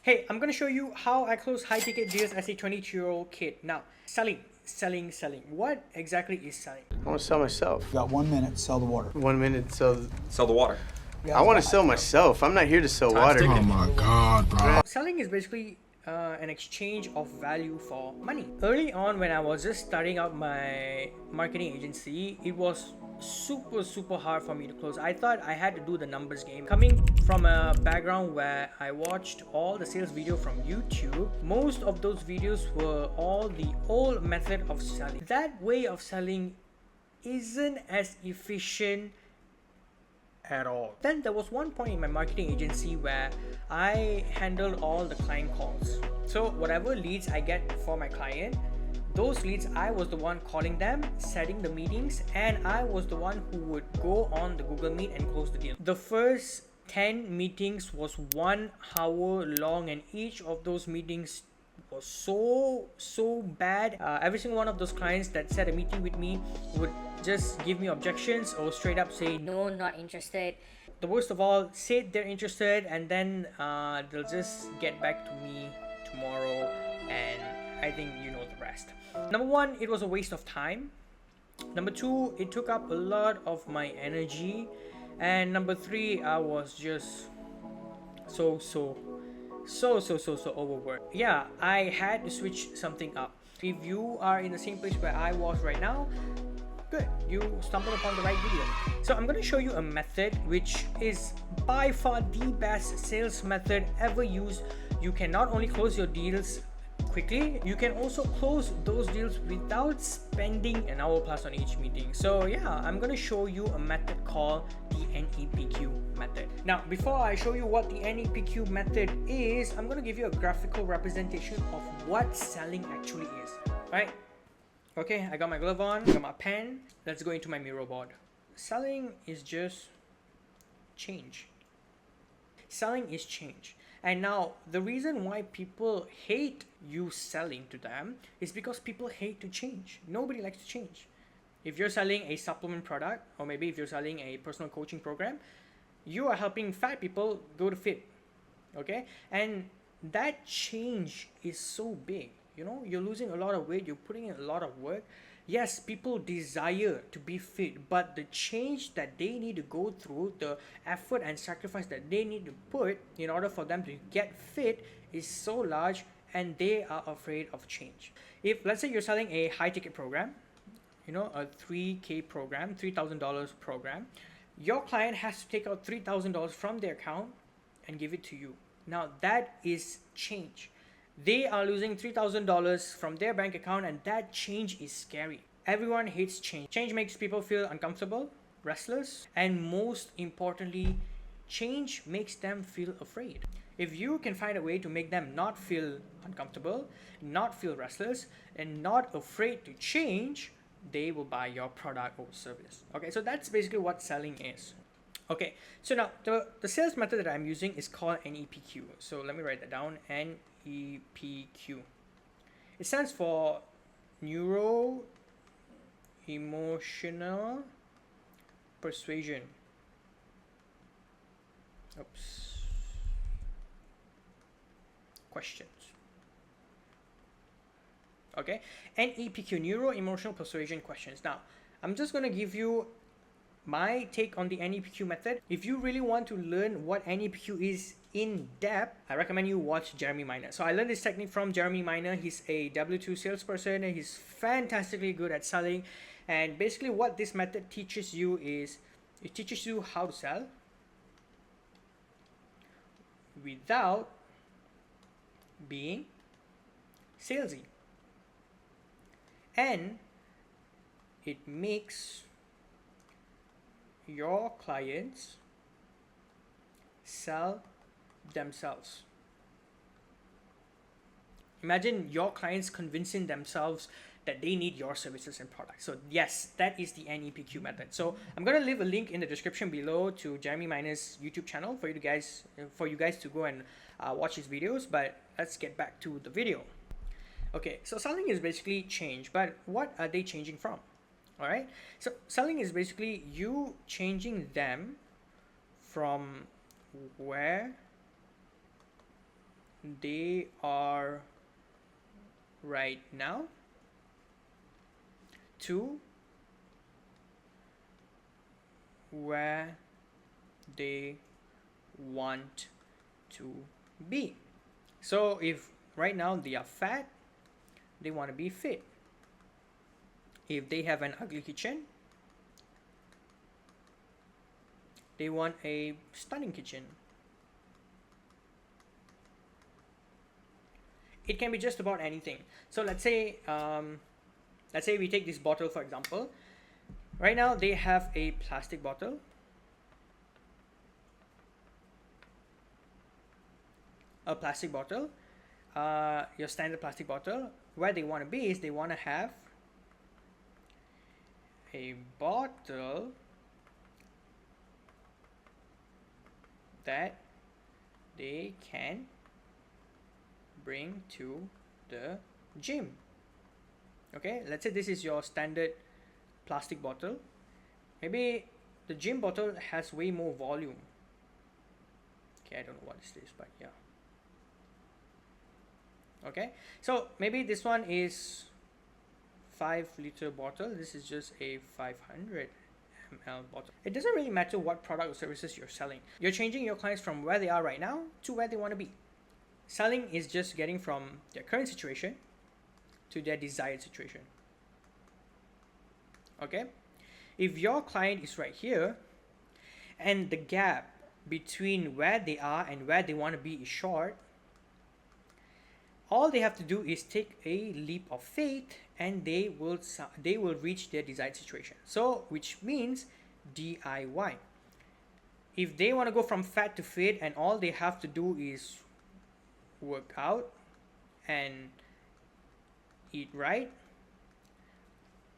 Hey, I'm gonna show you how I close high ticket deals as a 22-year-old kid. Now, selling. What exactly is selling? I want to sell myself. Got 1 minute, sell the water. 1 minute, sell the water. I want to sell myself. I'm not here to sell water. Oh my God, bro. Selling is basically an exchange of value for money. Early on, when I was just starting out my marketing agency, it was super hard for me to close. I thought I had to do the numbers game. Coming from a background where I watched all the sales video from YouTube, most of those videos were all the old method of selling. That way of selling isn't as efficient at all. Then there was one point in my marketing agency where I handled all the client calls. So whatever leads I get for my client, those leads, I was the one calling them, setting the meetings, and I was the one who would go on the Google Meet and close the deal. The first 10 meetings was 1 hour long, and each of those meetings was so bad. Every single one of those clients that set a meeting with me would just give me objections or straight up say no, not interested. The worst of all, said they're interested, and then they'll just get back to me tomorrow, and I think you know the rest. Number one, it was a waste of time. Number two, it took up a lot of my energy. And number three, I was just so overworked. Yeah, I had to switch something up. If you are in the same place where I was right now, good, you stumbled upon the right video. So I'm going to show you a method which is by far the best sales method ever used. You can not only close your deals quickly, you can also close those deals without spending an hour plus on each meeting. So yeah, I'm going to show you a method called the NEPQ method. Now, before I show you what the NEPQ method is, I'm going to give you a graphical representation of what selling actually is. Right? Okay, I got my glove on, I got my pen. Let's go into my Miro board. Selling is just change. Selling is change. And now, the reason why people hate you selling to them is because people hate to change. Nobody likes to change. If you're selling a supplement product, or maybe if you're selling a personal coaching program, you are helping fat people go to fit. Okay? And that change is so big. You know, you're losing a lot of weight, you're putting in a lot of work. Yes, people desire to be fit, but the change that they need to go through, the effort and sacrifice that they need to put in order for them to get fit is so large, and they are afraid of change. If, let's say, you're selling a high ticket program, you know, a 3K program, $3,000 program, your client has to take out $3,000 from their account and give it to you. Now, that is change. They are losing $3,000 from their bank account, and that change is scary. Everyone hates change. Change makes people feel uncomfortable, restless, and most importantly, change makes them feel afraid. If you can find a way to make them not feel uncomfortable, not feel restless, and not afraid to change, they will buy your product or service. Okay, so that's basically what selling is. Okay, so now the sales method that I'm using is called NEPQ. So let me write that down. NEPQ. It stands for Neuro Emotional Persuasion. Questions. Okay, NEPQ, Neuro Emotional Persuasion Questions. Now, I'm just going to give you my take on the NEPQ method. If you really want to learn what NEPQ is in depth, I recommend you watch Jeremy Miner. So I learned this technique from Jeremy Miner. He's a W2 salesperson, and he's fantastically good at selling. And basically what this method teaches you is, it teaches you how to sell without being salesy. And it makes your clients sell themselves. Imagine your clients convincing themselves that they need your services and products. So yes, that is the NEPQ method. So I'm going to leave a link in the description below to Jeremy Miner's YouTube channel for you guys to go and watch his videos. But let's get back to the video. Okay, so selling is basically change, but what are they changing from? All right, so selling is basically you changing them from where they are right now to where they want to be. So if right now they are fat, they want to be fit. If they have an ugly kitchen, they want a stunning kitchen. It can be just about anything. So let's say we take this bottle for example. Right now they have a plastic bottle. Your standard plastic bottle. Where they want to be is they want to have a bottle that they can bring to the gym. Okay, let's say this is your standard plastic bottle. Maybe the gym bottle has way more volume. Okay, I don't know what this is, but yeah. Okay, so maybe this one is 5-liter bottle. This is just a 500 ml bottle. It doesn't really matter what product or services you're selling. You're changing your clients from where they are right now to where they want to be. Selling is just getting from their current situation to their desired situation. Okay, if your client is right here and the gap between where they are and where they want to be is short, all they have to do is take a leap of faith and they will reach their desired situation. So which means DIY. If they want to go from fat to fit and all they have to do is work out and eat right,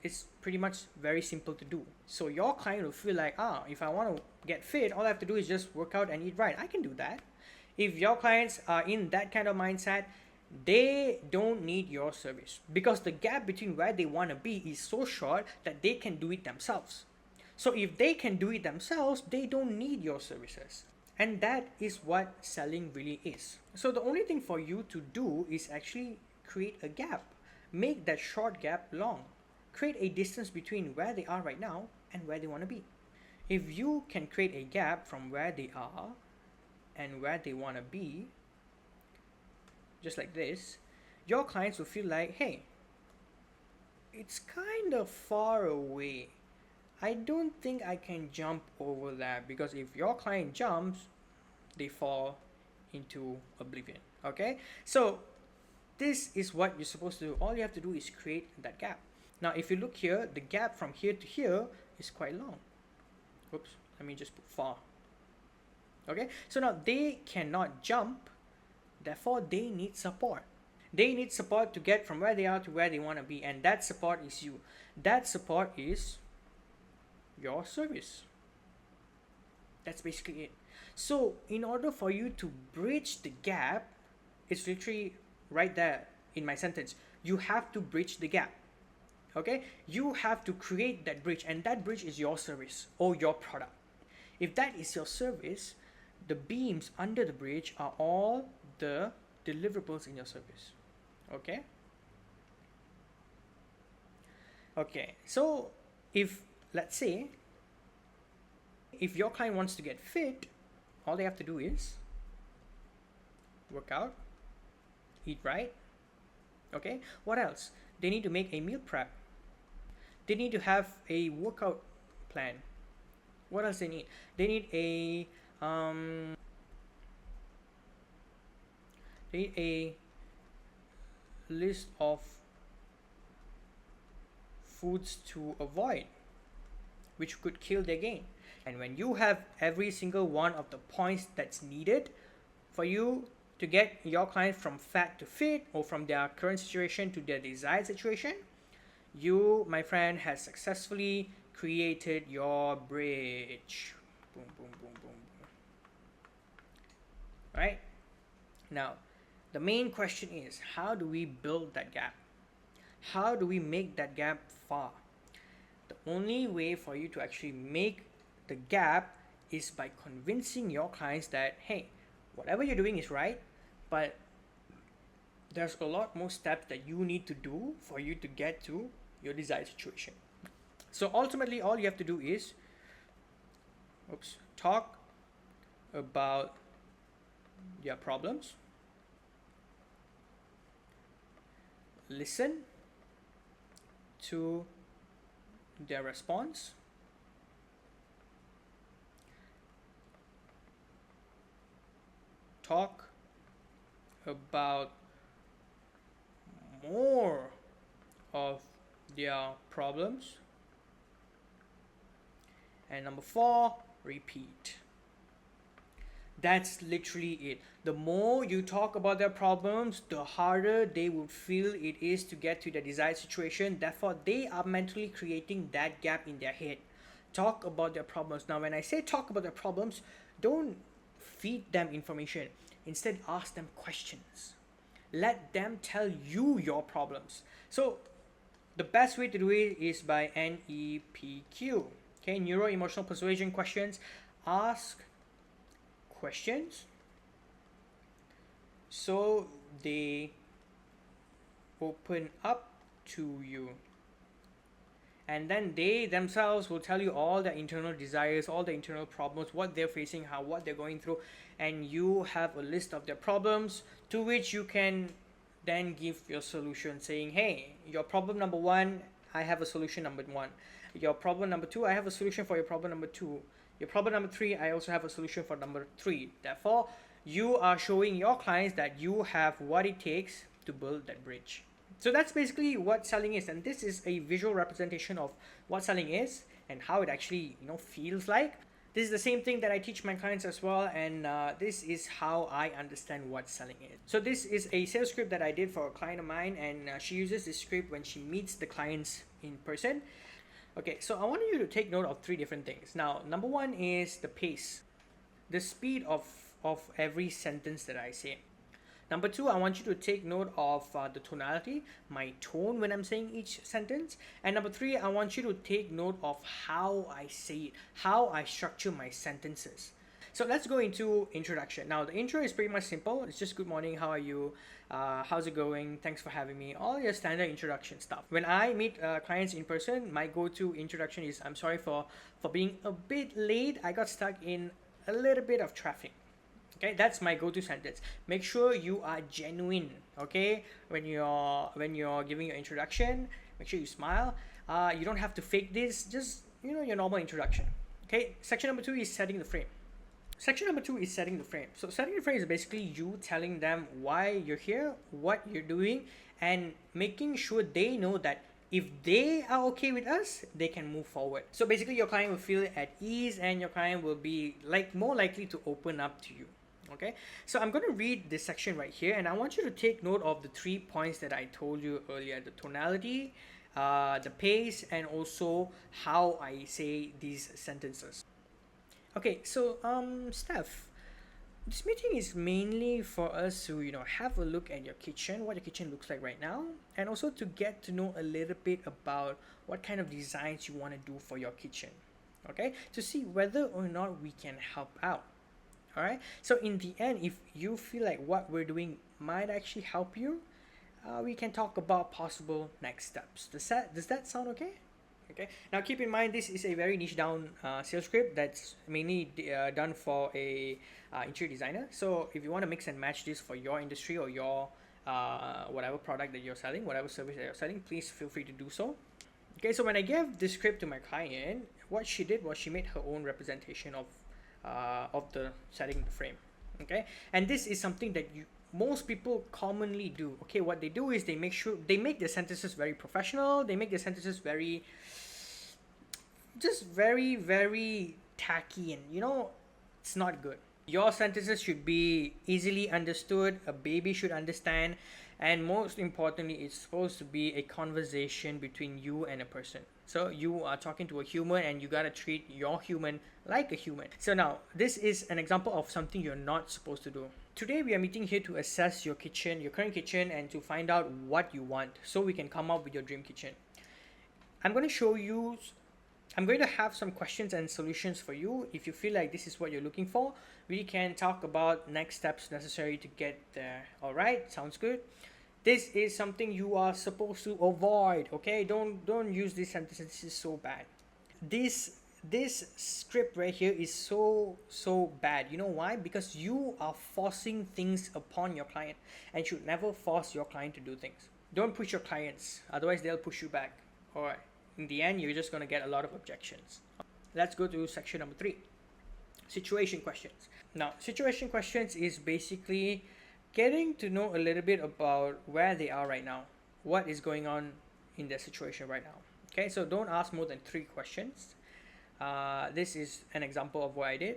it's pretty much very simple to do. So your client will feel like, if I want to get fit, all I have to do is just work out and eat right. I can do that. If your clients are in that kind of mindset, they don't need your service because the gap between where they want to be is so short that they can do it themselves. So if they can do it themselves, they don't need your services. And that is what selling really is. So the only thing for you to do is actually create a gap. Make that short gap long. Create a distance between where they are right now and where they want to be. If you can create a gap from where they are and where they want to be, just like this, your clients will feel like, hey, it's kind of far away. I don't think I can jump over that, because if your client jumps, they fall into oblivion. Okay, so this is what you're supposed to do. All you have to do is create that gap. Now if you look here, the gap from here to here is quite long. Oops, let me just put far. Okay, so now they cannot jump, therefore they need support. They need support to get from where they are to where they want to be, and that support is you. That support is your service. That's basically it. So in order for you to bridge the gap, it's literally right there in my sentence. You have to bridge the gap. Okay, you have to create that bridge, and that bridge is your service or your product. If that is your service, the beams under the bridge are all the deliverables in your service. Okay, so if, let's say, if your client wants to get fit, all they have to do is work out, eat right. Okay, what else? They need to make a meal prep. They need to have a workout plan. What else they need? They need a list of foods to avoid, which could kill their gain. And when you have every single one of the points that's needed for you to get your client from fat to fit, or from their current situation to their desired situation, you, my friend, has successfully created your bridge. Boom, boom, boom, boom, boom. Right? Now, the main question is, how do we build that gap? How do we make that gap far? The only way for you to actually make the gap is by convincing your clients that, hey, whatever you're doing is right, but there's a lot more steps that you need to do for you to get to your desired situation. So ultimately, all you have to do is, talk about their problems, listen to their response, talk about more of their problems, and number 4, repeat. That's literally it. The more you talk about their problems, the harder they would feel it is to get to the desired situation. Therefore, they are mentally creating that gap in their head. Talk about their problems. Now, when I say talk about their problems, don't feed them information. Instead, ask them questions. Let them tell you your problems. So, the best way to do it is by NEPQ. Okay, neuro emotional persuasion questions. Ask questions so they open up to you, and then they themselves will tell you all their internal desires, all the internal problems, what they're facing, what they're going through, and you have a list of their problems to which you can then give your solution, saying, hey, your problem number 1, I have a solution number 1. Your problem number 2, I have a solution for your problem number 2. Your problem number 3, I also have a solution for number 3. Therefore, you are showing your clients that you have what it takes to build that bridge. So that's basically what selling is, and this is a visual representation of what selling is and how it actually feels like. This is the same thing that I teach my clients as well, and this is how I understand what selling is. So this is a sales script that I did for a client of mine, and she uses this script when she meets the clients in person. Okay, so I want you to take note of 3 different things. Now, number 1 is the pace, the speed of every sentence that I say. Number 2, I want you to take note of the tonality, my tone when I'm saying each sentence. And number 3, I want you to take note of how I say it, how I structure my sentences. So let's go into introduction. Now, the intro is pretty much simple. It's just good morning, how are you, how's it going, thanks for having me, all your standard introduction stuff. When I meet clients in person, my go-to introduction is, I'm sorry for being a bit late. I got stuck in a little bit of traffic. Okay, that's my go-to sentence. Make sure you are genuine. Okay, when you're giving your introduction, make sure you smile. You don't have to fake this. Just your normal introduction. Okay, section number 2 is setting the frame. Section number 2 is setting the frame. So setting the frame is basically you telling them why you're here, what you're doing, and making sure they know that if they are okay with us, they can move forward. So basically your client will feel at ease, and your client will be more likely to open up to you. Okay, so I'm going to read this section right here, and I want you to take note of the 3 points that I told you earlier: the tonality, the pace, and also how I say these sentences. Okay, so Steph, this meeting is mainly for us to have a look at your kitchen, what your kitchen looks like right now, and also to get to know a little bit about what kind of designs you want to do for your kitchen. Okay, to see whether or not we can help out. All right, so in the end, if you feel like what we're doing might actually help you, we can talk about possible next steps. Does that sound okay? Okay, now keep in mind this is a very niche down sales script that's mainly done for a interior designer. So if you want to mix and match this for your industry or your whatever product that you're selling, whatever service that you're selling, please feel free to do so. Okay, so when I gave this script to my client, what she did was she made her own representation of the setting the frame. Okay, and this is something that most people commonly do. Okay, what they do is they make their sentences very professional. They make their sentences very tacky, and it's not good. Your sentences should be easily understood, a baby should understand, and most importantly, it's supposed to be a conversation between you and a person. So you are talking to a human, and you gotta treat your human like a human. So now, this is an example of something you're not supposed to do. Today we are meeting here to assess your kitchen, your current kitchen, and to find out what you want so we can come up with your dream kitchen. I'm going to have some questions and solutions for you. If you feel like this is what you're looking for, we can talk about next steps necessary to get there. All right, sounds good. This is something you are supposed to avoid. Okay, don't use this sentence. This is so bad. This script right here is so bad. You know why? Because you are forcing things upon your client, and you should never force your client to do things. Don't push your clients, otherwise they'll push you back. All right, in the end you're just going to get a lot of objections. Let's go to section number 3, situation questions. Now situation questions is basically getting to know a little bit about where they are right now, what is going on in their situation right now. Okay, so don't ask more than 3 questions. This is an example of what I did.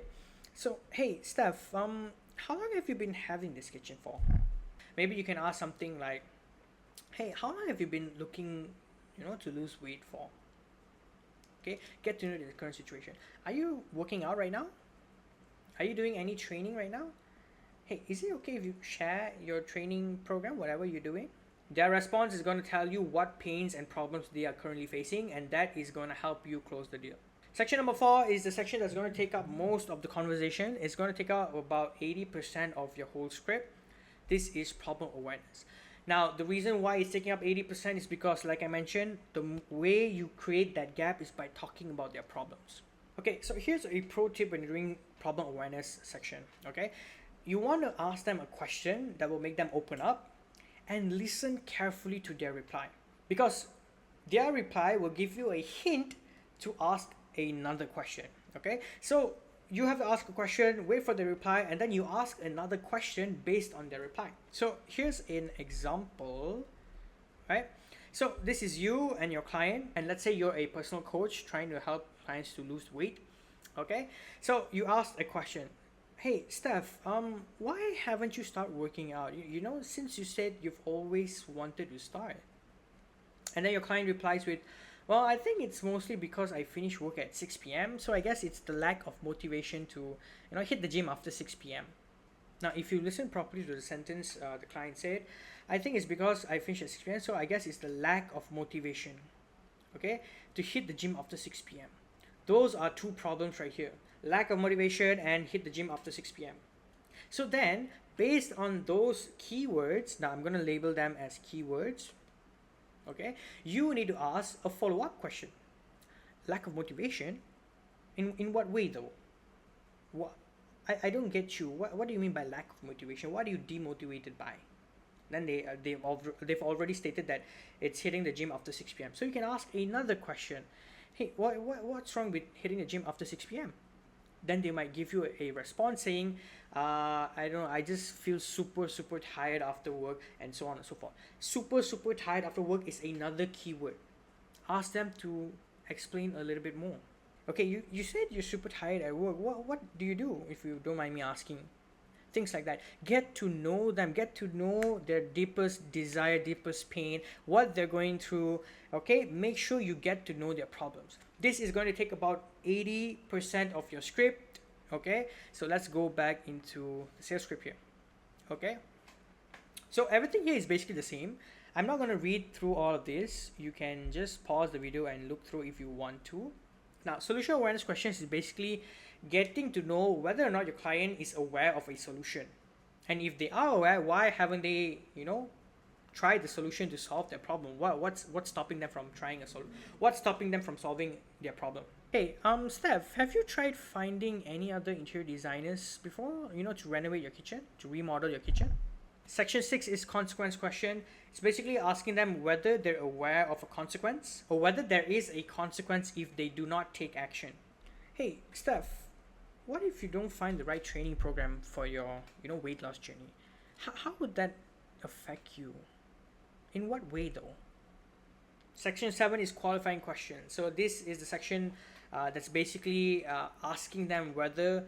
So hey Steph, how long have you been having this kitchen for? Maybe you can ask something like, hey, how long have you been looking, to lose weight for? Okay, get to know the current situation. Are you working out right now? Are you doing any training right now? Hey, is it okay if you share your training program, whatever you're doing? Their response is going to tell you what pains and problems they are currently facing, and that is going to help you close the deal. Section number 4 is the section that's going to take up most of the conversation. It's going to take up about 80% of your whole script. This is problem awareness. Now, the reason why it's taking up 80% is because, like I mentioned, the way you create that gap is by talking about their problems. Okay, so here's a pro tip when you're doing problem awareness section. Okay, you want to ask them a question that will make them open up and listen carefully to their reply, because their reply will give you a hint to ask another question. Okay, so you have to ask a question, wait for the reply, and then you ask another question based on their reply. So here's an example, right? So this is you and your client, and let's say you're a personal coach trying to help clients to lose weight. Okay, so you asked a question. Hey Steph, why haven't you started working out? Since you said you've always wanted to start. And then your client replies with, well, I think it's mostly because I finish work at 6 p.m. So I guess it's the lack of motivation to, hit the gym after 6 p.m. Now, if you listen properly to the sentence, the client said, I think it's because I finish at 6 p.m. So I guess it's the lack of motivation, okay, to hit the gym after 6 p.m. Those are 2 problems right here. Lack of motivation and hit the gym after 6 p.m. So then, based on those keywords, now I'm going to label them as keywords. Okay, you need to ask a follow-up question. Lack of motivation? In what way though? What? I don't get you. What do you mean by lack of motivation? What are you demotivated by? Then they've already stated that it's hitting the gym after 6 p.m. So you can ask another question. Hey, what's wrong with hitting the gym after 6 p.m.? Then they might give you a response saying, I don't know, I just feel super tired after work, and so on and so forth. Super tired after work is another keyword. Ask them to explain a little bit more. Okay, you said you're super tired at work. What do you do, if you don't mind me asking? Things like that. Get to know them. Get to know their deepest desire, deepest pain, what they're going through. Okay, make sure you get to know their problems. This is going to take about 80% of your script. Okay, so let's go back into the sales script here. Okay, so everything here is basically the same. I'm not going to read through all of this. You can just pause the video and look through if you want to. Now, solution awareness questions is basically getting to know whether or not your client is aware of a solution. And if they are aware, why haven't they, tried the solution to solve their problem? What's stopping them from trying a solution? What's stopping them from solving their problem? Hey, Steph, have you tried finding any other interior designers before, to renovate your kitchen, to remodel your kitchen? Section 6 is consequence question. It's basically asking them whether they're aware of a consequence, or whether there is a consequence if they do not take action. Hey, Steph, what if you don't find the right training program for your, weight loss journey? How would that affect you? In what way though? Section 7 is qualifying questions. So this is the section that's basically asking them whether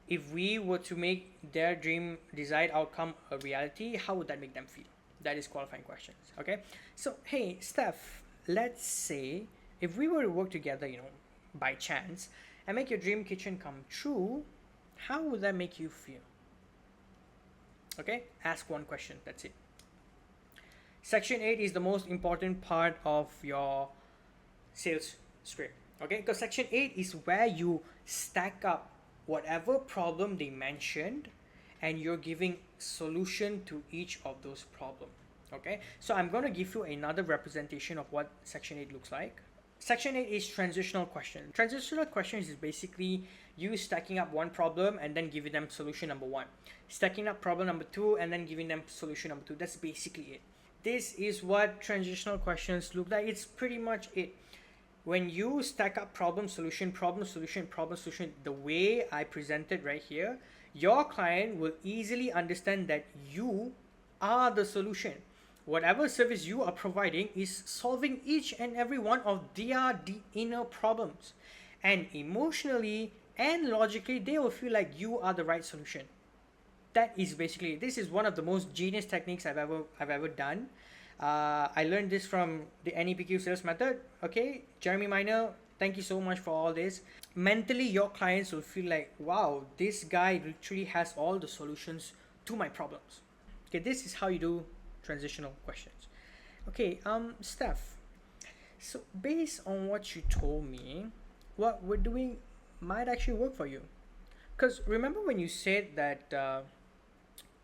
if we were to make their dream desired outcome a reality, how would that make them feel? That is qualifying questions. Okay, so hey Steph, let's say if we were to work together, by chance, and make your dream kitchen come true, how would that make you feel? Okay, ask one question, that's it. Section 8 is the most important part of your sales script. Okay, because section 8 is where you stack up whatever problem they mentioned, and you're giving solution to each of those problems. Okay, so I'm going to give you another representation of what section 8 looks like. Section 8 is transitional question. Transitional questions is basically you stacking up one problem and then giving them solution number 1, stacking up problem number 2 and then giving them solution number 2. That's basically it. This is what transitional questions look like. It's pretty much it. When you stack up problem solution, the way I presented right here, your client will easily understand that you are the solution. Whatever service you are providing is solving each and every one of their inner problems, and emotionally and logically they will feel like you are the right solution. That is basically, this is one of the most genius techniques I've ever done. I learned this from the NEPQ sales method. Okay, Jeremy Miner, thank you so much for all this. Mentally, your clients will feel like, wow, this guy literally has all the solutions to my problems. Okay, this is how you do transitional questions. Okay, Steph, so based on what you told me, what we're doing might actually work for you. Because remember when you said that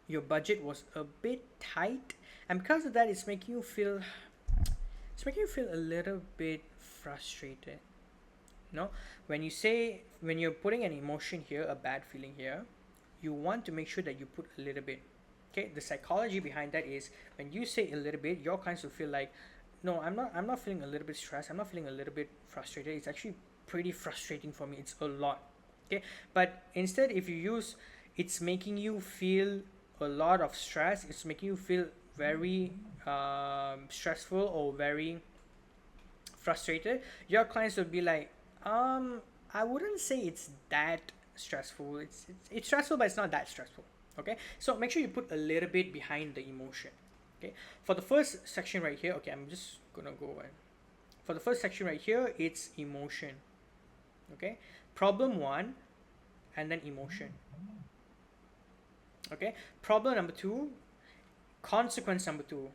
your budget was a bit tight, and because of that it's making you feel a little bit frustrated. No, when you're putting an emotion here, a bad feeling here, you want to make sure that you put a little bit. Okay, the psychology behind that is when you say a little bit, your clients will feel like, no, I'm not feeling a little bit stressed, I'm not feeling a little bit frustrated, it's actually pretty frustrating for me, it's a lot. Okay, but instead if you use it's making you feel a lot of stress, it's making you feel very stressful or very frustrated, your clients will be like, I wouldn't say it's that stressful, it's stressful but it's not that stressful. Okay, so make sure you put a little bit behind the emotion. Okay, for the first section right here, okay, I'm just gonna go on. For the first section right here, it's emotion. Okay, problem 1 and then emotion. Okay, problem number 2, consequence number 2,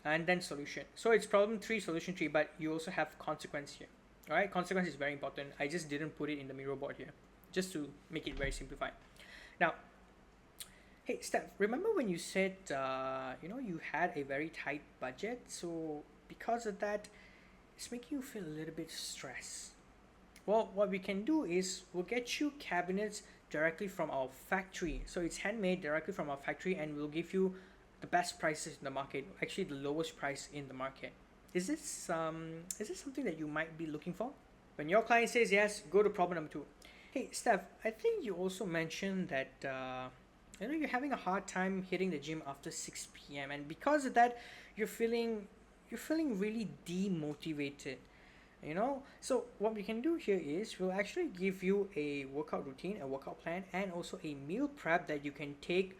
and then solution. So it's problem 3, solution 3, but you also have consequence here. All right, consequence is very important. I just didn't put it in the Miro board here just to make it very simplified. Now, hey Steph, remember when you said you had a very tight budget, so because of that it's making you feel a little bit stressed? Well, what we can do is we'll get you cabinets directly from our factory. So it's handmade directly from our factory and we'll give you the best prices in the market, actually the lowest price in the market. Is this something that you might be looking for? When your client says yes, go to problem number 2. Hey Steph, I think you also mentioned that you're having a hard time hitting the gym after 6 p.m. and because of that you're feeling really demotivated. So what we can do here is we'll actually give you a workout routine, a workout plan, and also a meal prep that you can take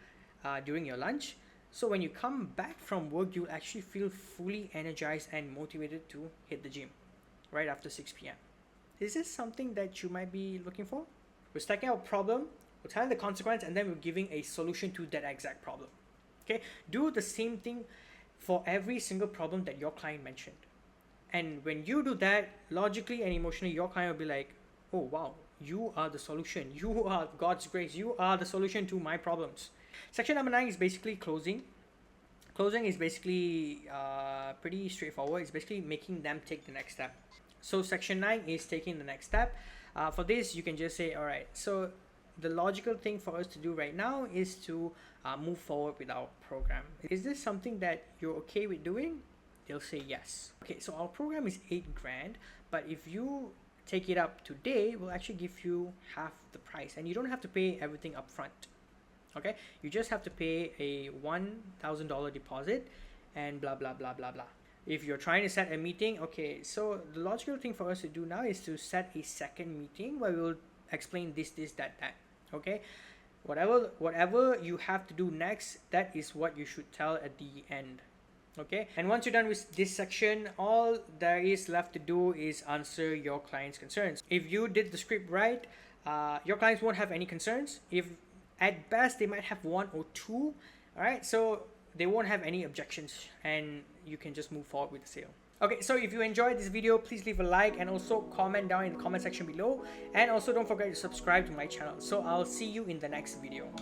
during your lunch. So when you come back from work, you'll actually feel fully energized and motivated to hit the gym right after 6 p.m. Is this something that you might be looking for? We're stacking out a problem, we're telling the consequence, and then we're giving a solution to that exact problem. Okay, do the same thing for every single problem that your client mentioned. And when you do that, logically and emotionally, your client will be like, oh wow, you are the solution. You are God's grace. You are the solution to my problems. Section number 9 is basically closing. Closing is basically pretty straightforward. It's basically making them take the next step. So section 9 is taking the next step. For this, you can just say, all right, so the logical thing for us to do right now is to move forward with our program. Is this something that you're okay with doing? They'll say yes. Okay, so our program is $8,000, but if you take it up today, we'll actually give you half the price, and you don't have to pay everything up front. Okay, you just have to pay a $1,000 deposit and blah blah blah blah blah. If you're trying to set a meeting, okay, so the logical thing for us to do now is to set a second meeting where we'll explain this, that. Okay, whatever you have to do next, that is what you should tell at the end. Okay, and once you're done with this section, all there is left to do is answer your client's concerns. If you did the script right, your clients won't have any concerns. If at best they might have 1 or 2, all right, so they won't have any objections and you can just move forward with the sale. Okay, so if you enjoyed this video, please leave a like and also comment down in the comment section below, and also don't forget to subscribe to my channel. So I'll see you in the next video.